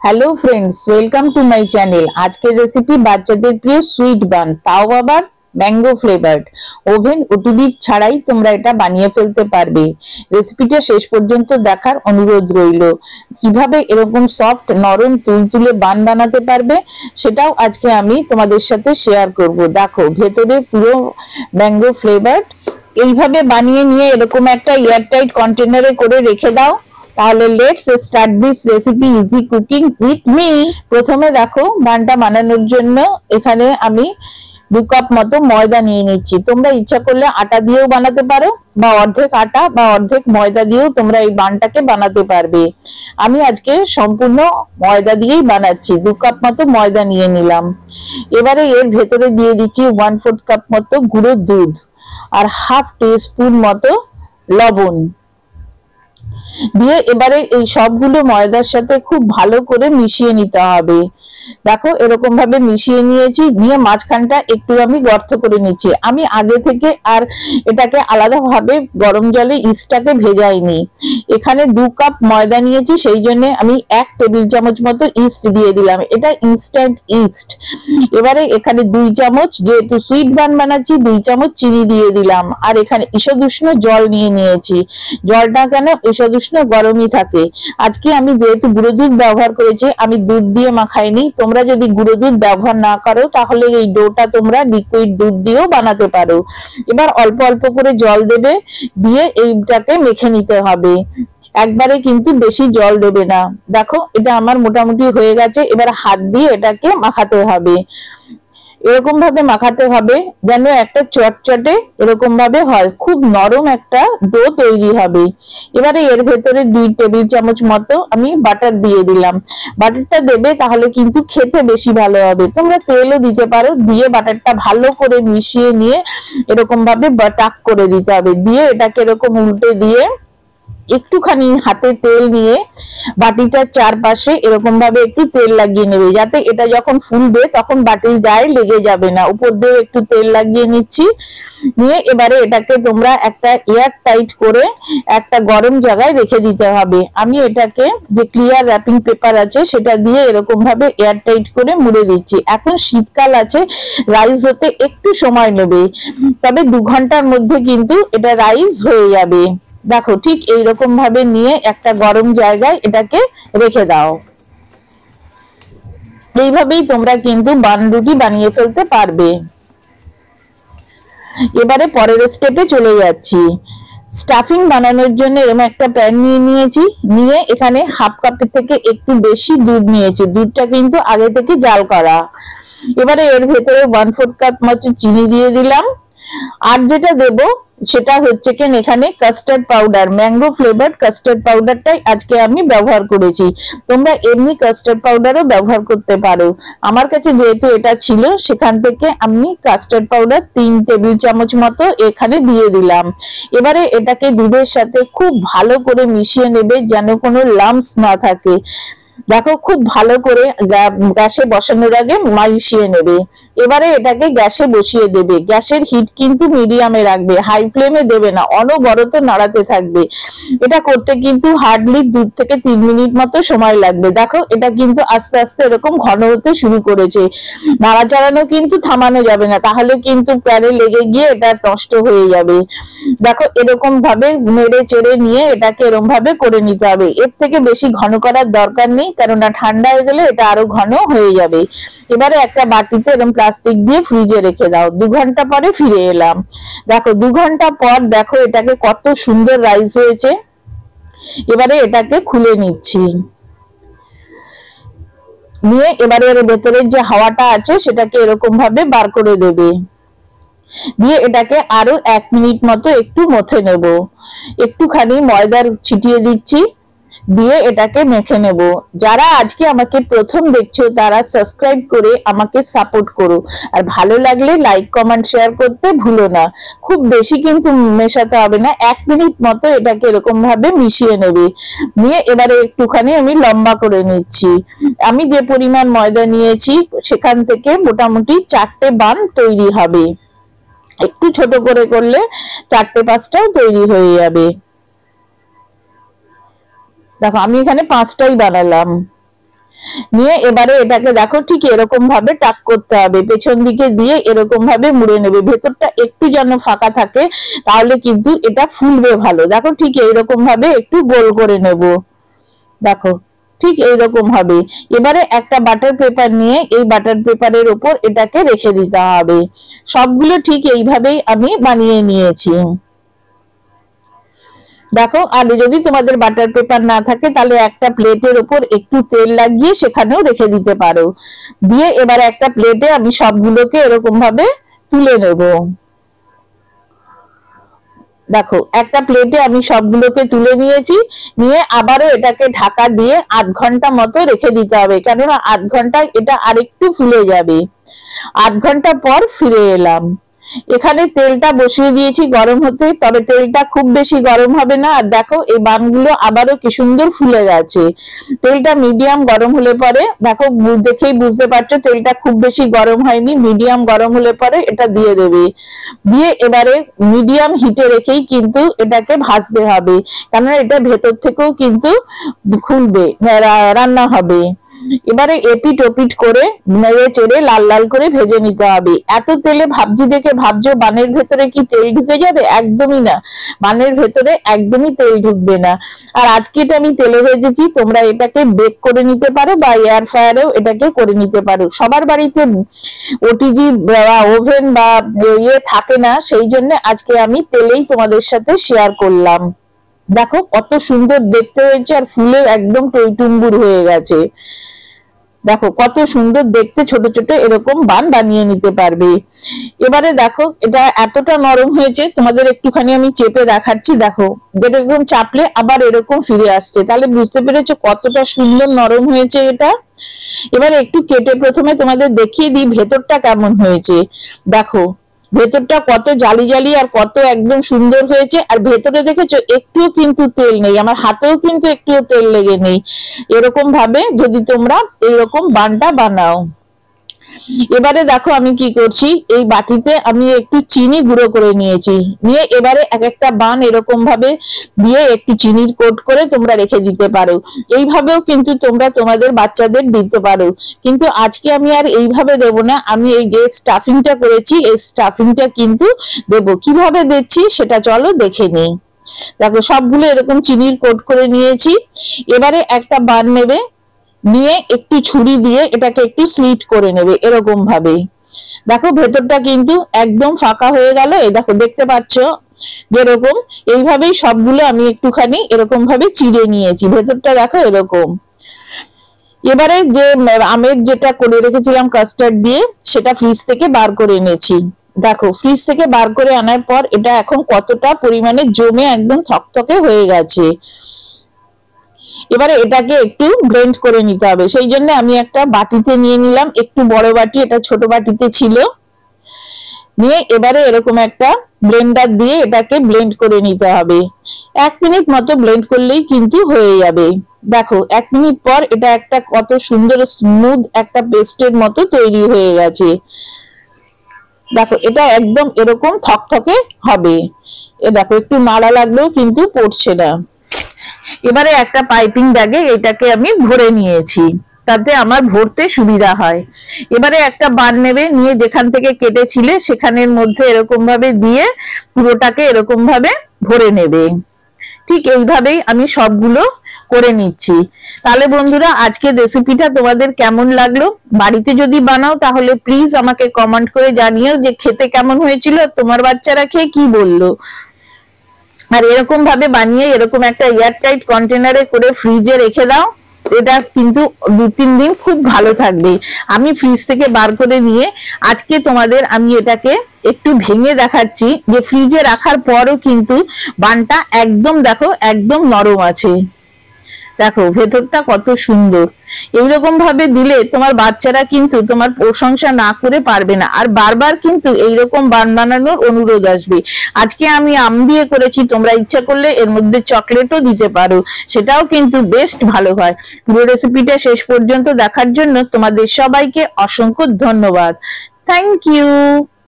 Hello friends, welcome to my channel. আজকের recipe বাচ্চাদের প্রিয় সুইট বান, তাও আবার ম্যাঙ্গো ফ্লেভারড। ওভেন ওটিভি ছাড়াই তোমরা এটা বানিয়ে ফেলতে পারবে। রেসিপিটা শেষ পর্যন্ত দেখার অনুরোধ রইল। কিভাবে এরকম সফট নরম তুলতুলে বান বানাতে পারবে সেটাও আজকে আমি তোমাদের সাথে শেয়ার করব। দেখো, ভেতরে পুরো ম্যাঙ্গো ফ্লেভারড। এইভাবে বানিয়ে নিয়ে এরকম একটা এয়ারটাইট কন্টেনারে করে রেখে দাও। তাহলে let's start this recipe easy cooking with me. প্রথমে দেখো, বানটা বানানোর জন্য এখানে আমি 2 কাপ মতো ময়দা নিয়ে নিচ্ছি। তোমরা ইচ্ছা করলে আটা দিয়েও বানাতে পারো, বা অর্ধেক আটা বা অর্ধেক ময়দা দিয়েও তোমরা এই বানটাকে বানাতে পারবে। আমি আজকে সম্পূর্ণ ময়দা দিয়েই বানাচ্ছি। 2 কাপ মতো ময়দা নিয়ে নিলাম। এবারে এর ভেতরে দিয়ে দিচ্ছি 1/4 কাপ মতো গুঁড়ো দুধ আর হাফ টিস্পুন মতো লবণ দিয়ে এবারে এই সবগুলো ময়দার সাথে খুব ভালো করে মিশিয়ে নিতে হবে। দেখো, এরকম ভাবে মিশিয়ে নিয়েছি। নিয়ে মাঝখানটা একটু আমি গর্ত করে নিচ্ছি। আমি আগে থেকে আর এটাকে আলাদাভাবে গরম জলে ইস্টটাকে ভেজাইনি। এখানে 2 কাপ ময়দা নিয়েছি, সেই জন্য আমি 1 টেবিল চামচ মতো ইস্ট দিয়ে দিলাম। এটা ইনস্ট্যান্ট ইস্ট। এবারে এখানে 2 চামচ, যেহেতু সুইট বান বানাচ্ছি, 2 চামচ চিনি দিয়ে দিলাম। আর এখানে ঈষদুষ্ণ জল নিয়ে নিয়েছি। জলটা কেন ঈষদুষ্ণ গরমই থাকে। আজকে আমি যেহেতু গুঁড়ো দুধ ব্যবহার করেছি, আমি দুধ দিয়ে মাখাইনি। তোমরা যদি গুঁড়ো দুধ ব্যবহার না করো তাহলে এই ডোটা তোমরা লিকুইড দুধ দিয়েও বানাতে পারো। এবার অল্প অল্প করে জল দেবে, দিয়ে এইটাকে মেখে নিতে হবে। একবারে কিন্তু বেশি জল দেবে না। দেখো, এটা আমার মোটামুটি হয়ে গেছে। এবার হাত দিয়ে এটাকে মাখাতে হবে। এরকম ভাবে মাখাতে হবে যেন একটা চটচটে এরকম ভাবে হয়, খুব নরম একটা ডো তৈরি হবে। এবারে এর ভেতরে 2 টেবিল চামচ মতো আমি বাটার দিয়ে দিলাম। বাটারটা দেবে, তাহলে কিন্তু খেতে বেশি ভালো হবে। তোমরা তেলও দিতে পারো। দিয়ে বাটারটা ভালো করে মিশিয়ে নিয়ে এরকম ভাবে টাক করে দিতে হবে। দিয়ে এটাকে এরকম উল্টে দিয়ে একটুখানি হাতে তেল নিয়ে বাটিটার চারপাশে এরকম ভাবে একটু তেল লাগিয়ে নেবে, যাতে এটা যখন ফুলবে তখন বাটির গায়ে লেগে যাবে না। উপর দিয়ে একটু তেল লাগিয়ে নিচ্ছি। নিয়ে এবারে এটাকে তোমরা একটা এয়ার টাইট করে একটা গরম জায়গায় রেখে দিতে হবে। আমি এটাকে যে ক্লিয়ার র্যাপিং পেপার আছে সেটা দিয়ে এরকম ভাবে এয়ার টাইট করে মুড়ে দিচ্ছি। এখন শীতকাল আছে, রাইস হতে একটু সময় নেবে, তবে 2 ঘন্টার মধ্যে কিন্তু এটা রাইস হয়ে যাবে। দেখো, ঠিক এইরকম ভাবে নিয়ে একটা গরম জায়গায় এটাকে রেখে দাও। এইভাবেই তোমরা কিন্তু বান রুটি বানিয়ে ফেলতে পারবে। এবারে পরের স্টেপে চলে যাচ্ছি। স্টাফিং বানানোর জন্য এরকম একটা প্যান নিয়ে নিয়েছি। নিয়ে এখানে হাফ কাপের থেকে একটু বেশি দুধ নিয়েছি। দুধটা কিন্তু আগে থেকে জাল করা। এবারে এর ভেতরে 1/4 কাপ মতো চিনি দিয়ে দিলাম। আর যেটা দেব সেটা হচ্ছে কি, এখানে custard powder, mango flavoured custard পাউডারটাই আজকে আমি ব্যবহার করেছি। তোমরা এমনি কাস্টার্ড পাউডারও ব্যবহার করতে পারো। আমার কাছে যেহেতু এটা ছিল, সেখান থেকে আমি কাস্টার্ড পাউডার 3 টেবিল চামচ মতো এখানে দিয়ে দিলাম। এবারে এটাকে দুধের সাথে খুব ভালো করে মিশিয়ে নেবে, যেন কোনো লাম্পস না থাকে। দেখো, খুব ভালো করে গ্যাসে বসানোর আগে মিশিয়ে নেবে। এবারে এটাকে গ্যাসে বসিয়ে দেবে। গ্যাসের হিট কিন্তু মিডিয়ামে রাখবে, হাই ফ্লেমে দেবে না। অনবরত নাড়াতে থাকবে। এটা করতে কিন্তু হার্ডলি 2 থেকে 3 মিনিট মতো সময় লাগবে। দেখো, এটা কিন্তু আস্তে আস্তে এরকম ঘন হতে শুরু করেছে। নাড়াচাড়ানো কিন্তু থামানো যাবে না, তাহলে কিন্তু প্যানে লেগে গিয়ে এটা নষ্ট হয়ে যাবে। দেখো, এরকম ভাবে নেড়ে চেড়ে নিয়ে এটাকে এরকম ভাবে করে নিতে হবে। এর থেকে বেশি ঘন করার দরকার নেই, কেননা ঠান্ডা হয়ে গেলে এটা আরো ঘন হয়ে যাবে। এবারে একটা বাটিতে এরকম প্লাস্টিক দিয়ে ফ্রিজে রেখে দাও। 2 ঘন্টা পরে ফিরে এলাম। দেখো, 2 ঘন্টা পর দেখো এটাকে কত সুন্দর রাইস হয়েছে। এবারে এটাকে খুলে নিচ্ছি। নিয়ে এবারে এর ভেতরের যে হাওয়াটা আছে সেটাকে এরকম ভাবে বার করে দেবে। দিয়ে এটাকে আরো 1 মিনিট মতো একটু মথে নেব। একটুখানি ময়দার ছিটিয়ে দিচ্ছি, দিয়ে এটাকে মেখে নেব। যারা আজকে আমাকে প্রথম দেখছো তারা সাবস্ক্রাইব করে আমাকে সাপোর্ট করো। আর ভালো লাগলে লাইক কমেন্ট শেয়ার করতে ভুলো না। খুব বেশি কিন্তু মেশাতে হবে না, 1 মিনিট মতো এটাকে এরকম ভাবে মিশিয়ে নেবে। নিয়ে এবারে একটুখানি আমি লম্বা করে নিচ্ছি। আমি যে পরিমাণ ময়দা নিয়েছি সেখান থেকে মোটামুটি 4টে বান তৈরি হবে। একটু ছোট করে করলে 4টে 5টাও তৈরি হয়ে যাবে। দেখো, আমি এখানে 5টাই বানালাম। নিয়ে এবারে এটাকে দেখো ঠিক এরকম ভাবে টাক করতে হবে, পেছন দিকে দিয়ে এরকম ভাবে মুড়ে নেবে, ভেতরটা একটু যেন ফাঁকা থাকে, তাহলে কিন্তু এটা ফুলবে ভালো। দেখো ঠিক এইরকম ভাবে একটু গোল করে নেব, দেখো ঠিক এইরকম হবে। এবারে একটা বাটার পেপার নিয়ে এই বাটার পেপারের উপর এটাকে রেখে দিতে হবে। সবগুলো ঠিক এইভাবেই আমি বানিয়ে নিয়েছি। দেখো, আর যদি তোমাদের বাটার পেপার না থাকে তাহলে একটা প্লেটের উপর একটু তেল লাগিয়ে সেখানেও রেখে দিতে পারো। দিয়ে এবারে একটা প্লেটে আমি সবগুলোকে এরকম ভাবে তুলে নেব। দেখো একটা প্লেটে আমি সবগুলোকে তুলে নিয়েছি, নিয়ে আবারও এটাকে ঢাকা দিয়ে 8 ঘন্টা মতো রেখে দিতে হবে, কেননা 8 ঘন্টায় এটা আরেকটু ফুলে যাবে। 8 ঘন্টা পর ফিরে এলাম। এখানে তেলটা বসিয়ে দিয়েছি গরম হতে, তবে তেলটা খুব বেশি গরম হবে না। আর দেখো এই বানগুলো আবারও কি সুন্দর ফুলে গেছে। তেলটা মিডিয়াম গরম হলে পরে দেখো, দেখেই বুঝতে পারছো তেলটা খুব বেশি গরম হয়নি, মিডিয়াম গরম হলে পরে এটা দিয়ে দেবে। দিয়ে এবারে মিডিয়াম হিটে রেখেই কিন্তু এটাকে ভাজতে হবে, কেননা এটা ভেতর থেকেও কিন্তু খুলবে, রান্না হবে। এবারে এপিট ওপিট করে নেড়ে চেড়ে লাল লাল করে ভেজে নিতে হবে। এত তেলে ভাবছি দেখে ভাবছো বানের ভেতরে কি তেল ঢুকে যাবে? একদমই না, বানের ভেতরে একদমই তেল ঢুকবে না। আর আজকে এটা আমি তেলে ভেজেছি, তোমরা এটাকে বেক করে নিতে পারো বা এয়ার ফ্রায়ারেও এটাকে করে নিতে পারো। সবার বাড়িতে ওটিজি বা ওভেন বা ইয়ে থাকে না, সেই জন্য আজকে আমি তেলেই তোমাদের সাথে শেয়ার করলাম। দেখো কত সুন্দর দেখতে হয়েছে, আর ফুলে একদম টইটুম্বুর হয়ে গেছে। দেখো কত সুন্দর দেখতে, ছোট ছোট এরকম বান বানিয়ে নিতে পারবে। এবারে দেখো এটা এতটা নরম হয়েছে, তোমাদের একটুখানি আমি চেপে দেখাচ্ছি। দেখো যেরকম চাপলে আবার এরকম ফিরে আসছে, তাহলে বুঝতে পেরেছো কতটা সুন্দর নরম হয়েছে এটা। এবারে একটু কেটে প্রথমে তোমাদের দেখিয়ে দিই ভেতরটা কেমন হয়েছে। দেখো ভেতরটা কত জালি জালি আর কত একদম সুন্দর হয়েছে। আর ভেতরে দেখেছো একটুও কিন্তু তেল নেই, আমার হাতেও কিন্তু একটুও তেল লেগে নেই। এরকম ভাবে যদি তোমরা এইরকম বানটা বানাও। এবারে দেখো আমি কি করছি, এই বাটিতে আমি একটু চিনি গুঁড়ো করে নিয়েছি, নিয়ে এবারে এক একটা বান এরকম ভাবে দিয়ে একটু চিনির কোট করে তোমরা রেখে দিতে পারো। এইভাবেও কিন্তু তোমরা তোমাদের বাচ্চাদের দিতে পারো, কিন্তু আজকে আমি আর এইভাবে দেবো না। আমি এই যে স্টাফিংটা করেছি এই স্টাফিংটা কিন্তু দেবো। কিভাবে দিচ্ছি সেটা চলো দেখে নিই। দেখো সবগুলো এরকম চিনির কোট করে নিয়েছি। এবারে একটা বান নেবে, নিয়ে একটু ছুরি দিয়ে এটাকে একটু স্লিট করে নেবে এরকম ভাবে। দেখো ভেতরটা কিন্তু একদম ফাঁকা হয়ে গেল। এই দেখো দেখতে পাচ্ছ যেরকম, এইভাবেই সবগুলো আমি একটুখানি এরকম ভাবে চিড়ে নিয়েছি। ভেতরটা দেখো এরকম। এবারে যে আমের যেটা করে রেখেছিলাম কাস্টার্ড দিয়ে, সেটা ফ্রিজ থেকে বার করে এনেছি। দেখো ফ্রিজ থেকে বার করে আনার পর এটা এখন কতটা পরিমাণে জমে একদম থকথকে হয়ে গেছে। এবারে এটাকে একটু ব্লেন্ড করে নিতে হবে, সেই জন্য আমি একটা বাটিতে নিয়ে নিলাম, একটু বড় বাটি, এটা ছোট বাটিতে ছিল। নিয়ে এবারে এরকম একটা ব্লেন্ডার দিয়ে এটাকে ব্লেন্ড করে নিতে হবে। 1 মিনিট মতো ব্লেন্ড করলেই কিন্তু হয়ে যাবে। দেখো 1 মিনিট পর এটা একটা কত সুন্দর স্মুথ একটা পেস্টের মতো তৈরি হয়ে গেছে। দেখো এটা একদম এরকম থকথকে হবে। এ দেখো একটু নাড়া লাগলেও কিন্তু পড়ছে না। এবারে একটা পাইপিং ব্যাগে এটাকে আমি ভরে নিয়েছি, তাতে আমার ভরতে সুবিধা হয়। এবারে একটা বান নেবে, নিয়ে যেখান থেকে কেটেছিলে সেখানের মধ্যে এরকম ভাবে দিয়ে পুরোটাকে এরকম ভাবে ভরে নেবে। ঠিক এইভাবেই আমি সবগুলো করে নিচ্ছি। তাহলে বন্ধুরা আজকের রেসিপিটা তোমাদের কেমন লাগলো? বাড়িতে যদি বানাও তাহলে প্লিজ আমাকে কমেন্ট করে জানিও যে খেতে কেমন হয়েছিল, তোমার বাচ্চারা খেয়ে কি বললো। আর এরকম ভাবে বানিয়ে এরকম একটা এয়ারটাইট কন্টেনারে করে ফ্রিজে রেখে দাও, এটা কিন্তু 2-3 দিন খুব ভালো থাকবে। আমি ফ্রিজ থেকে বার করে নিয়ে আজকে তোমাদের আমি এটাকে একটু ভেঙে দেখাচ্ছি যে ফ্রিজে রাখার পরও কিন্তু বানটা একদম দেখো একদম নরম আছে। দেখো ভেতরটা কত সুন্দর। এইরকম ভাবে দিলে তোমার বাচ্চারা কিন্তু তোমার প্রশংসা না করে পারবে না, আর বারবার কিন্তু এইরকম বান বানানোর অনুরোধ আসবে। আজকে আমি আম দিয়ে করেছি, তোমরা ইচ্ছা করলে এর মধ্যে চকলেটও দিতে পারো, সেটাও কিন্তু বেস্ট ভালো হয়। পুরো রেসিপিটা শেষ পর্যন্ত দেখার জন্য তোমাদের সবাইকে অসংখ্য ধন্যবাদ। Thank you.